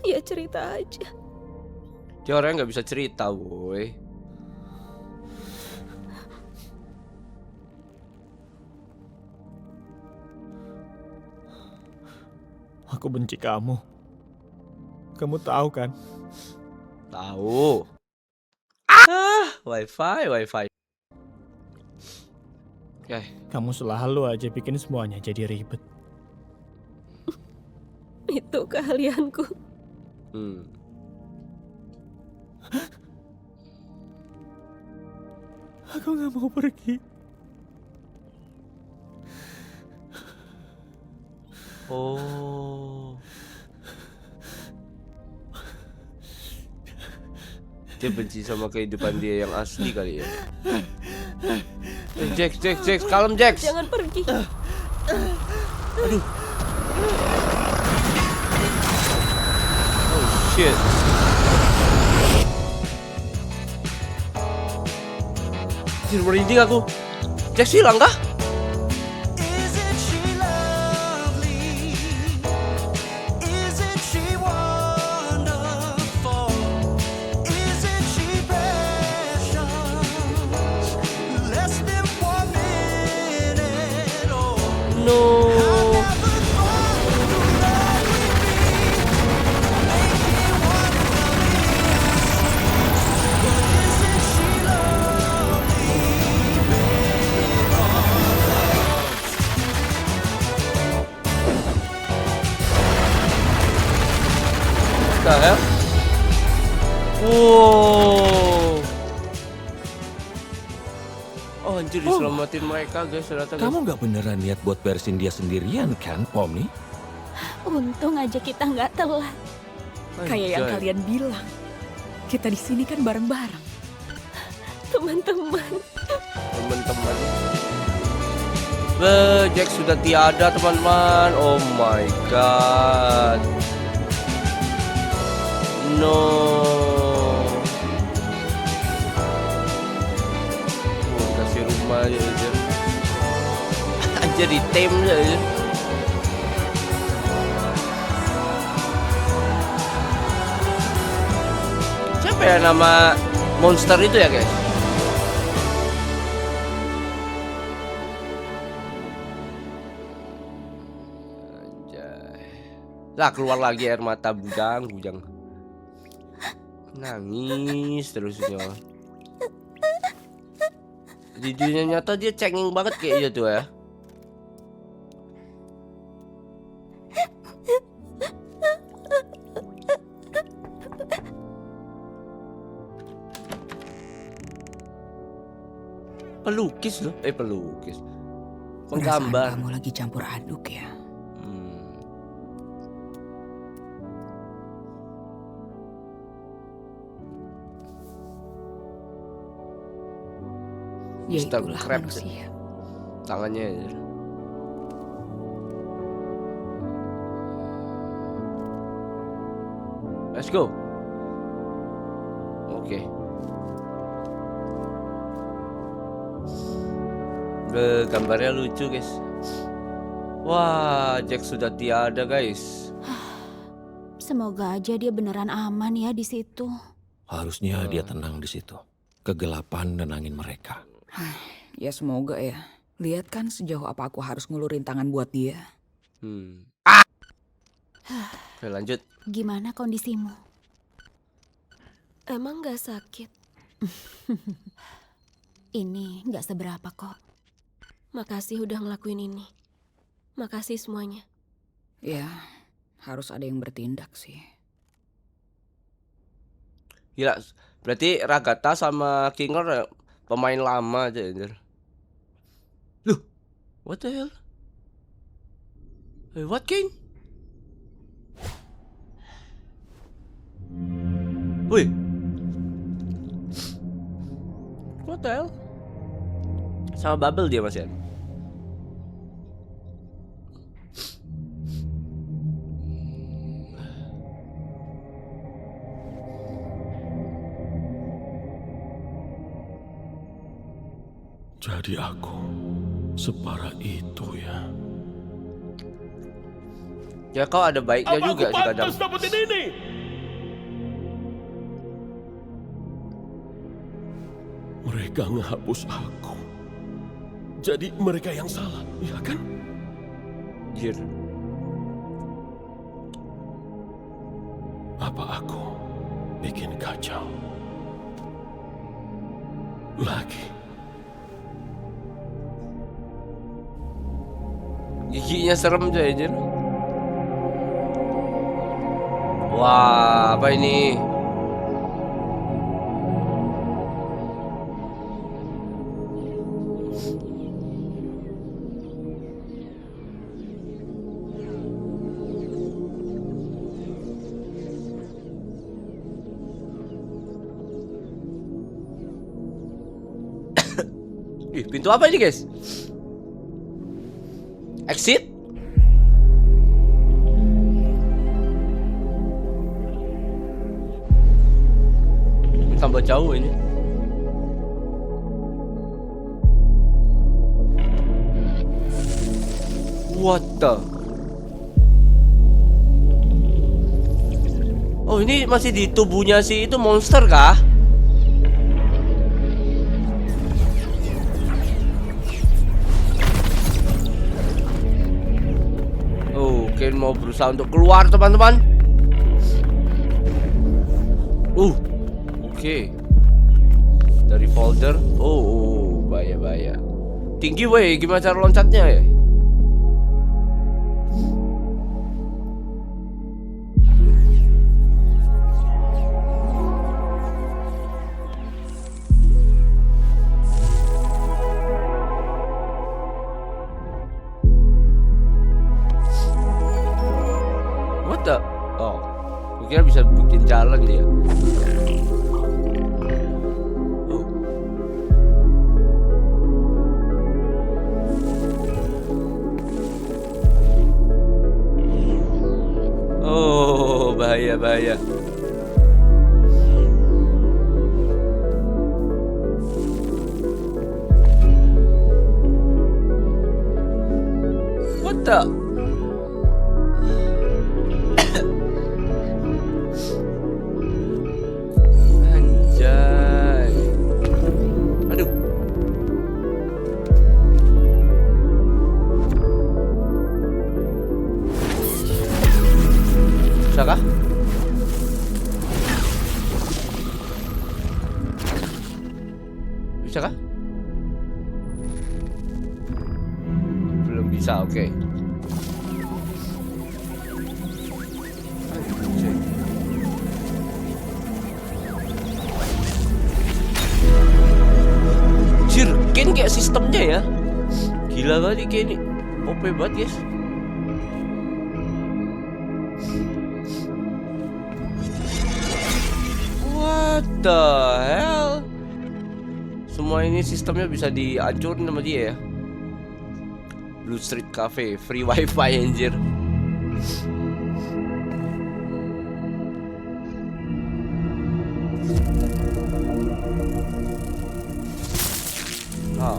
ya cerita aja. Dia orangnya nggak bisa cerita, woi. Aku benci kamu. Kamu tahu kan? Tahu. Wifi. Oke. Kamu selalu aja bikin semuanya jadi ribet. Itu keahlianku. Aku gak mau pergi. Oh. Dia benci sama kehidupan dia yang asli kali ya. Jax, kalem Jax. Jangan pergi. Aduh. Oh shit. Anjir, merinding aku. Jax hilang kah? No. What the hell? Wow. Oh anjir, diselamatin mereka guys, ternyata guys. Kamu nggak beneran niat buat beresin dia sendirian kan, Pomni? Untung aja kita nggak telat. Kayak yang Anjay. kalian bilang. Kita di sini kan bareng-bareng. Teman-teman. Teman-teman. Jack sudah tiada teman-teman. Oh my god. No. Kasih rumah aja. Anjir di tem aja. Siapa ya nama monster itu ya guys? Lah keluar lagi air mata bujang. Nangis terusnya. Di dunia nyata dia cengeng banget kayaknya tuh ya. Pelukis loh, pelukis. Perasaan Penggambar. kamu lagi campur aduk ya. Ya Mr. itulah Krabs. manusia. Tangannya aja. Let's go. Oke. Gambarnya lucu guys. Wah, Jack sudah tiada guys. Semoga aja dia beneran aman ya di situ. Harusnya dia tenang di situ. Kegelapan nenangin mereka. Ya semoga ya. Lihat kan sejauh apa aku harus ngulurin tangan buat dia. Oke, lanjut. Gimana kondisimu? Emang gak sakit? Ini gak seberapa kok. Makasih udah ngelakuin ini. Makasih semuanya. Ya, harus ada yang bertindak sih. Gila, berarti Ragata sama Kinger pemain lama aja anjir. Loh, what the hell? Hey, what King? Wih. What the hell? Sama Bubble dia masih Jadi aku separah itu ya. Ya kau ada baiknya Apa juga aku sih kadang. pantas dapetin ini? Mereka ngehapus aku. Jadi mereka yang salah, ya kan? Anjir. Apa aku bikin kacau lagi? Giginya serem tuh anjir. Wah, apa ini? Ih, pintu apa ini, guys? Exit? Tambah jauh ini. What the? Oh, ini masih di tubuhnya si itu monster kah? Oh, Ken mau berusaha untuk keluar, teman-teman. Oke. Dari folder. Oh, bahaya. Tinggi weh, gimana cara loncatnya ya? What the? Oh, gue kira bisa bikin jalan dia. Oh, bahaya. What the? Anjay. Aduh. Bisa kah? Bisa kah? Belum bisa, oke. Anjir, Ken kayak sistemnya ya. Gila banget kayak ini. OP banget, guys. What the hell? Semua ini sistemnya bisa dihancurin sama dia ya. Blue Street Cafe, free wifi anjir. Oh.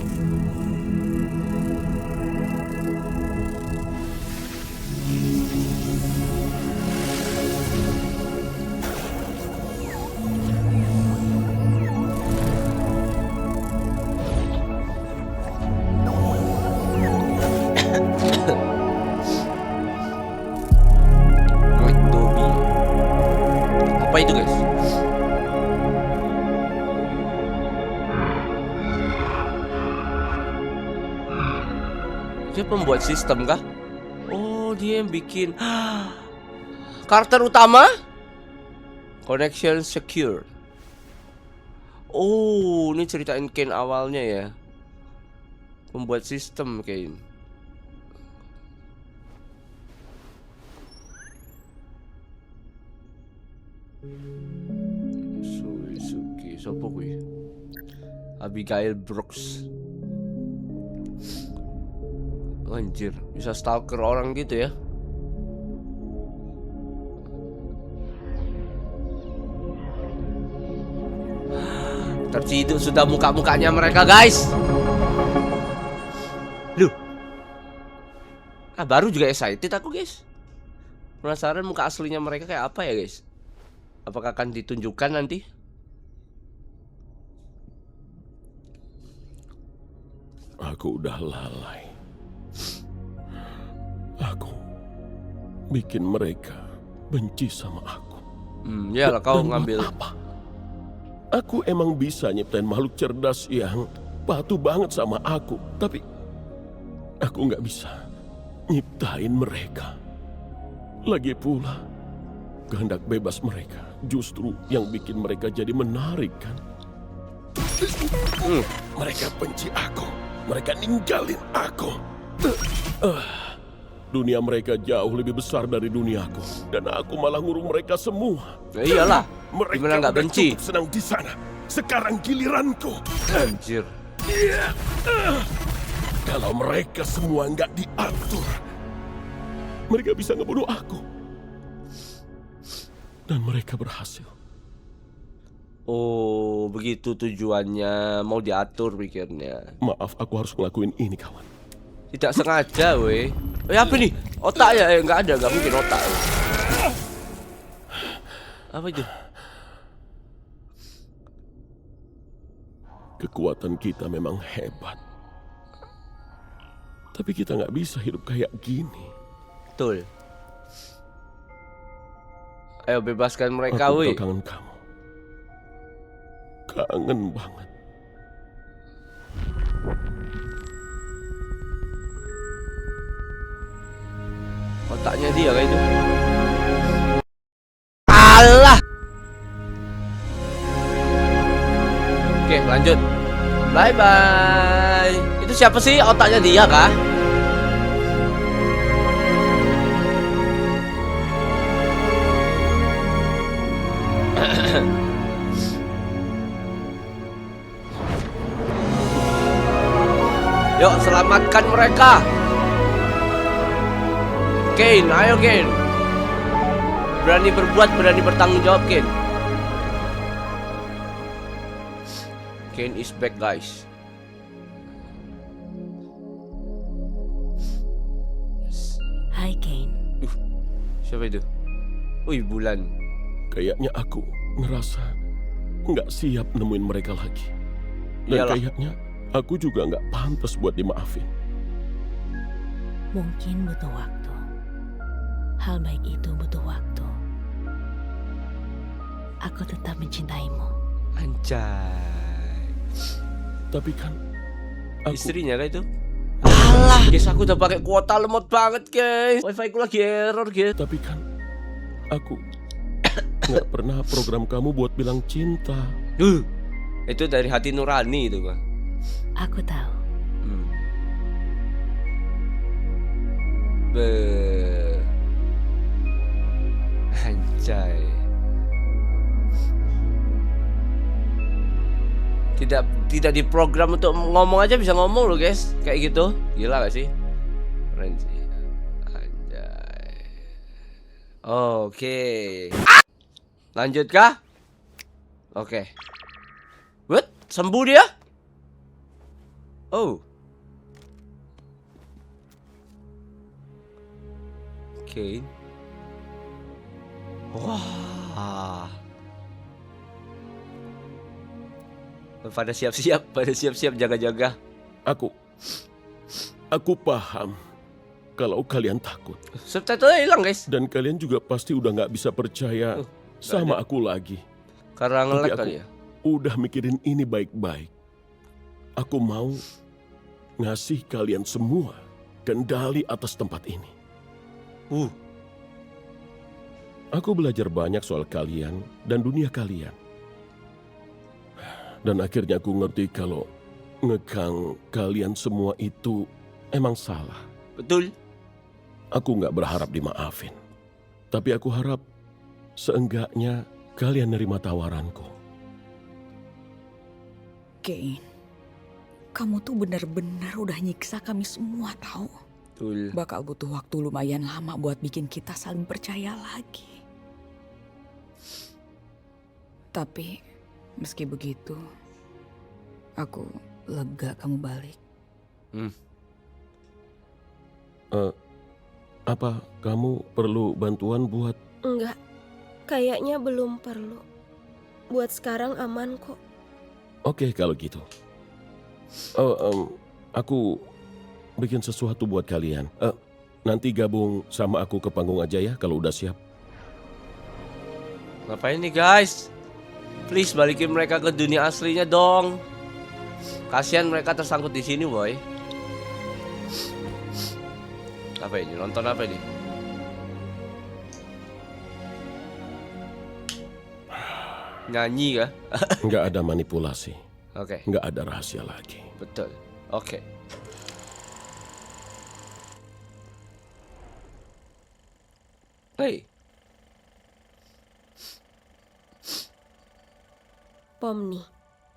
Apa itu, guys? Dia pembuat sistem kah? Oh, dia yang bikin. Karakter utama? Connection secure. Oh, ini ceritain Ken awalnya ya. Pembuat sistem Ken. Suzuki, siapa kuwi? Abigail Brooks. Anjir, bisa stalker orang gitu ya. Terciduk sudah muka-mukanya mereka, guys. Loh. Baru juga excited aku guys. Penasaran muka aslinya mereka kayak apa ya guys. Apakah akan ditunjukkan nanti? Aku udah lalai. Aku bikin mereka benci sama aku. Iyalah kau Dan ngambil. apa? Aku emang bisa nyiptain makhluk cerdas yang patuh banget sama aku. Tapi aku nggak bisa nyiptain mereka. Lagi pula, kehendak bebas mereka justru yang bikin mereka jadi menarik kan? Mereka benci aku. Mereka ninggalin aku. Dunia mereka jauh lebih besar dari duniaku. Dan aku malah ngurung mereka semua. Ya iyalah. Mereka Gimana nggak udah benci? cukup senang di sana. Sekarang giliranku. Anjir. Kalau mereka semua nggak diatur, mereka bisa ngebunuh aku. Dan mereka berhasil. Oh, begitu tujuannya. Mau diatur pikirnya. Maaf, aku harus ngelakuin ini, kawan. Tidak sengaja, weh. Apa nih? Otak ya? Nggak ada, nggak mungkin otak. Apa itu? Kekuatan kita memang hebat. Tapi kita nggak bisa hidup kayak gini. Betul. Ayo bebaskan mereka, Aku weh. bakal kangen kamu. Kangen banget. Otaknya dia kayak itu. Allah. Oke, lanjut. Bye bye. Itu siapa sih? Otaknya dia kah? Yuk, selamatkan mereka. Kane, ayo Kane. Berani berbuat, berani bertanggung jawab Kane. Kane is back guys. Hai Kane. Siapa itu? Wih, Bulan. Kayaknya aku ngerasa nggak siap nemuin mereka lagi. Dan Iyalah. kayaknya aku juga nggak pantas buat dimaafin. Mungkin butuh waktu. Hal baik itu butuh waktu. Aku tetap mencintaimu. Anjay. Tapi kan aku Istrinya kan itu? Alah, guys, aku udah pakai kuota lemot banget, guys. Wifi ku lagi error, guys. Tapi kan aku nggak pernah program kamu buat bilang cinta. Itu dari hati nurani itu, Bang. Aku tahu. Anjay. Tidak diprogram untuk ngomong aja bisa ngomong loh guys. Kayak gitu. Gila gak sih? Keren sih. Anjay. Oke. Lanjut kah? Oke. What? Sembuh dia? Oh. Oke. Wah. Pada siap-siap jaga-jaga. Aku paham kalau kalian takut. Subtitle hilang guys. Dan kalian juga pasti udah nggak bisa percaya sama aku lagi. Karena Tapi nge-lag aku kali ya. udah mikirin ini baik-baik. Aku mau ngasih kalian semua kendali atas tempat ini. Aku belajar banyak soal kalian dan dunia kalian. Dan akhirnya aku ngerti kalau ngekang kalian semua itu emang salah. Betul. Aku nggak berharap dimaafin. Tapi aku harap seenggaknya kalian nerima tawaranku. Kane, kamu tuh benar-benar udah nyiksa kami semua tahu. Betul. Bakal butuh waktu lumayan lama buat bikin kita saling percaya lagi. Tapi meski begitu, aku lega kamu balik. Apa kamu perlu bantuan buat... Enggak, kayaknya belum perlu. Buat sekarang aman kok. Oke, kalau gitu. Aku bikin sesuatu buat kalian. Nanti gabung sama aku ke panggung aja ya kalau udah siap. Ngapain nih guys? Please balikin mereka ke dunia aslinya dong. Kasihan mereka tersangkut di sini, boy. Apa ini? Nonton apa ini? Nyanyi kah? Nggak ada manipulasi. Oke. Nggak ada rahasia lagi. Betul. Oke. Hey. Pomni,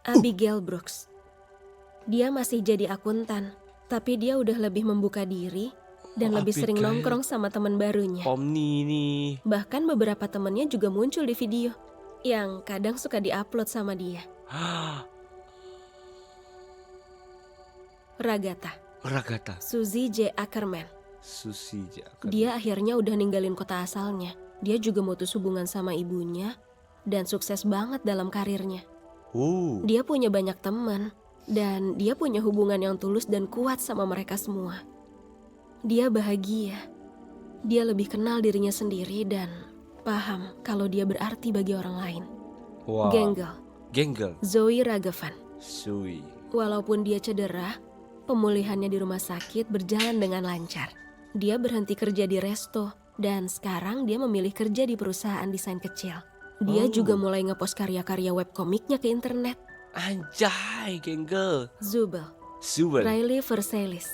Abigail Brooks. Dia masih jadi akuntan, tapi dia udah lebih membuka diri dan lebih sering Abigail. nongkrong sama teman barunya. Pomni ini. Bahkan beberapa temennya juga muncul di video yang kadang suka diupload sama dia. Ragata, Suzy J. Ackerman. Susi Dia akhirnya udah ninggalin kota asalnya. Dia juga mutus hubungan sama ibunya dan sukses banget dalam karirnya. Dia punya banyak teman dan dia punya hubungan yang tulus dan kuat sama mereka semua. Dia bahagia. Dia lebih kenal dirinya sendiri dan paham kalau dia berarti bagi orang lain. Wow. Genggel. Zoe Ragavan. Sui. Walaupun dia cedera, pemulihannya di rumah sakit berjalan dengan lancar. Dia berhenti kerja di resto dan sekarang dia memilih kerja di perusahaan desain kecil. Dia juga mulai ngepost karya-karya webkomiknya ke internet. Anjay, Genggel. Zubel. Riley Versailles.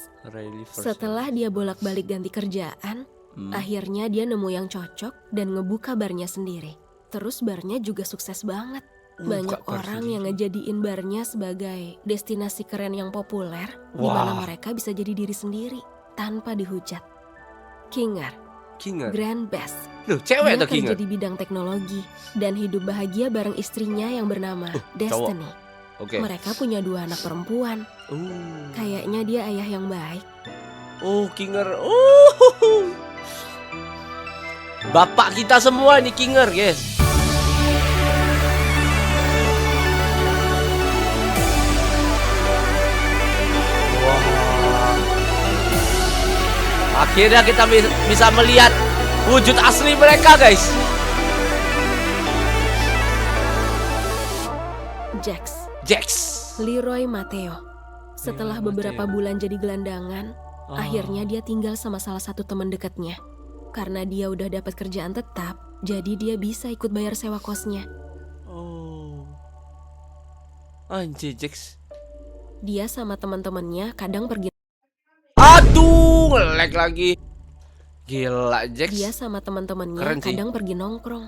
Setelah dia bolak-balik ganti kerjaan, akhirnya dia nemu yang cocok dan ngebuka barnya sendiri. Terus barnya juga sukses banget. Banyak orang yang ngejadiin barnya sebagai destinasi keren yang populer, di mana mereka bisa jadi diri sendiri tanpa dihujat. Kinger. Grand Best. Loh, cewek Dia atau Kinger? kerja di bidang teknologi dan hidup bahagia bareng istrinya yang bernama Destiny. Oke. Mereka punya 2 anak perempuan. Kayaknya dia ayah yang baik. Kinger. Bapak kita semua nih Kinger, guys. Akhirnya kita bisa melihat wujud asli mereka, guys. Jax. Leroy Matteo. Setelah beberapa bulan jadi gelandangan, akhirnya dia tinggal sama salah satu teman dekatnya. Karena dia udah dapat kerjaan tetap, jadi dia bisa ikut bayar sewa kosnya. Anjir, Jax. Dia sama teman-temannya kadang pergi. Aduh, nge-lag lagi. Gila, Jax. Dia sama teman-temannya kadang pergi nongkrong.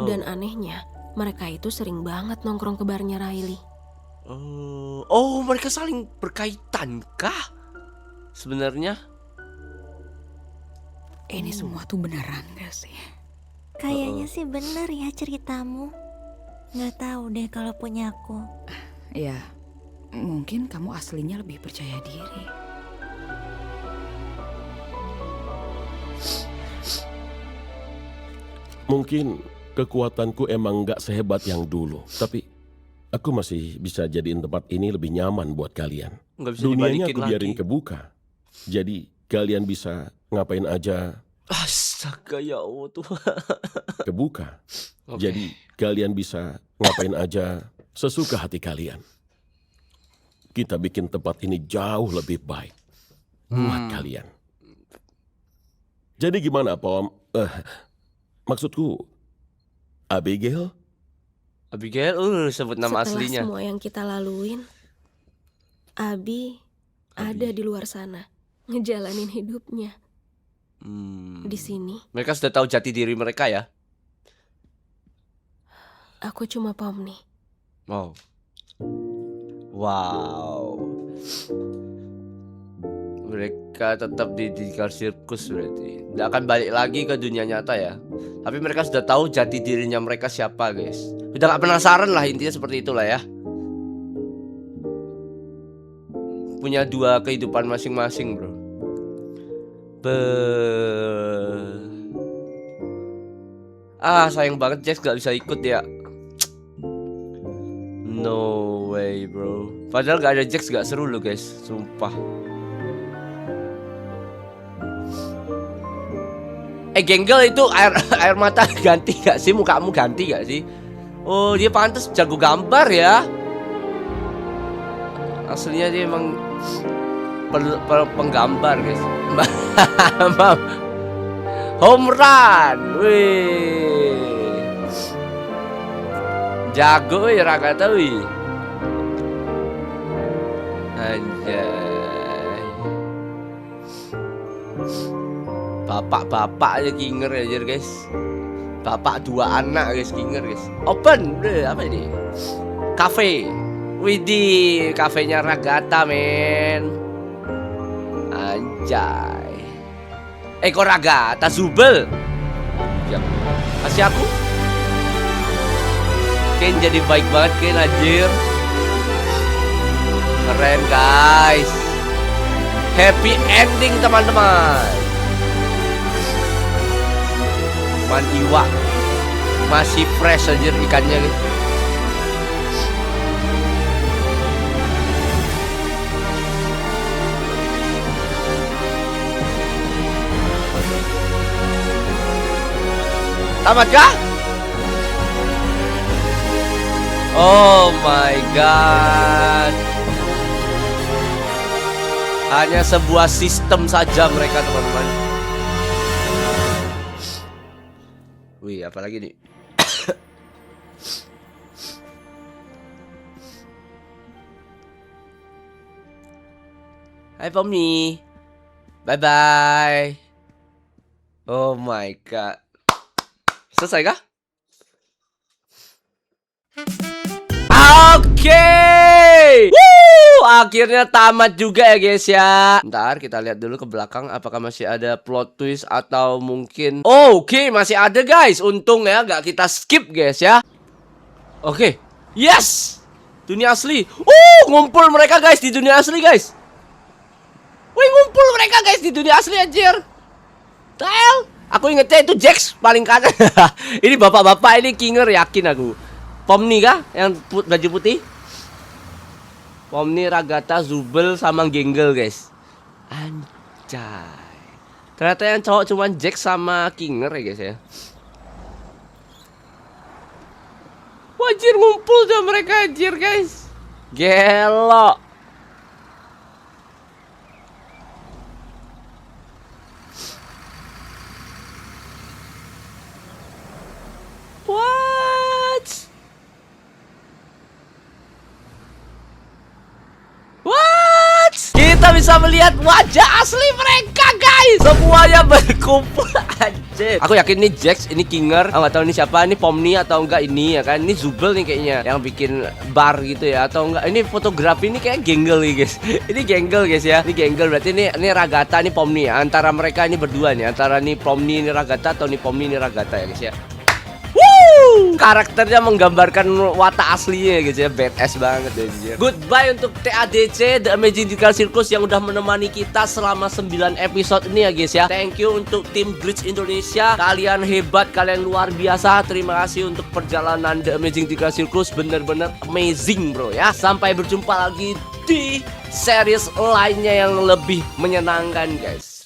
Dan anehnya, mereka itu sering banget nongkrong ke barnya Riley. Mereka saling berkaitan kah? Sebenarnya? Ini semua tuh beneran gak sih? Kayaknya sih bener ya ceritamu. Nggak tahu deh kalau punya aku. Ya, mungkin kamu aslinya lebih percaya diri. Mungkin kekuatanku emang gak sehebat yang dulu, tapi aku masih bisa jadiin tempat ini lebih nyaman buat kalian. Nggak bisa Dunianya dibalikin aku biarin lagi. kebuka. Jadi kalian bisa ngapain aja Astaga, ya Allah Tuhan. kebuka. Jadi kalian bisa ngapain aja sesuka hati kalian. Kita bikin tempat ini jauh lebih baik buat kalian. Jadi gimana, Pom? Maksudku, Abigail? Sebut nama Setelah aslinya. semua yang kita laluin, Abi ada di luar sana, ngejalanin hidupnya. Di sini, Mereka sudah tahu jati diri mereka ya? aku cuma Pomni. Wow. Mereka tetap di sirkus berarti. Tidak akan balik lagi ke dunia nyata ya. Tapi mereka sudah tahu jati dirinya mereka siapa, guys. Udah gak penasaran lah, intinya seperti itulah ya. Punya 2 kehidupan masing-masing, bro. Sayang banget Jax gak bisa ikut ya. No way bro. Padahal gak ada Jax gak seru loh guys. Sumpah. Genggel itu air mata ganti gak sih? Mukamu ganti gak sih? Oh dia pantas jago gambar ya. Aslinya dia emang penggambar guys. Home run. Wih. Jago ya Ragata wih. Anjay. Bapak-bapak aja Kinger aja guys. Bapak 2 anak guys Kinger guys. Open deh apa ini? Cafe. Widih, kafenya Ragata men. Anjay. Kok Ragata Zubel? Ya, kasih aku. Ken jadi baik banget Ken anjir. Keren guys. Happy ending teman-teman. Man iwa masih fresh anjir ikannya guys. Tamat kah? Oh my god. Hanya sebuah sistem saja mereka teman-teman. Wih, apalagi nih? Hai Pomni. Bye bye. Oh my god. Selesai kah? Oke. Akhirnya tamat juga ya guys ya. Ntar kita lihat dulu ke belakang apakah masih ada plot twist atau mungkin Oke, masih ada guys. Untung ya gak kita skip guys ya. Oke. Yes. Dunia asli. Ngumpul mereka guys di dunia asli guys. Wih, ngumpul mereka guys di dunia asli anjir. Tel. Aku ingetnya itu Jax paling kanan. Ini bapak-bapak ini Kinger yakin aku. Pomni kah yang baju putih? Pomni, Ragata, Zubel sama Genggel guys. Anjay. Ternyata yang cowok cuma Jax sama Kinger ya guys ya. Wajir ngumpul sama mereka anjir guys. Gelo. What? What? Kita bisa melihat wajah asli mereka guys. Semuanya berkumpul anjir. Aku yakin ini Jax, ini Kinger. Aku gak tahu ini siapa, ini Pomni atau enggak ini ya kan. Ini Zubel nih kayaknya yang bikin bar gitu ya. Atau enggak ini fotografi ini kayak Genggel nih guys. Ini Genggel guys ya. Ini Genggel berarti ini Ragata, ini Pomni ya. Antara mereka ini berdua nih. Antara nih Pomni ini Ragata atau nih Pomni ini Ragata ya guys ya. Karakternya menggambarkan watak aslinya gitu ya. Badass banget ya. Goodbye untuk TADC The Amazing Digital Circus yang udah menemani kita selama 9 episode ini ya guys ya. Thank you untuk tim Glitch Indonesia. Kalian hebat, kalian luar biasa. Terima kasih untuk perjalanan The Amazing Digital Circus. Bener-bener amazing bro ya. Sampai berjumpa lagi di series lainnya yang lebih menyenangkan guys.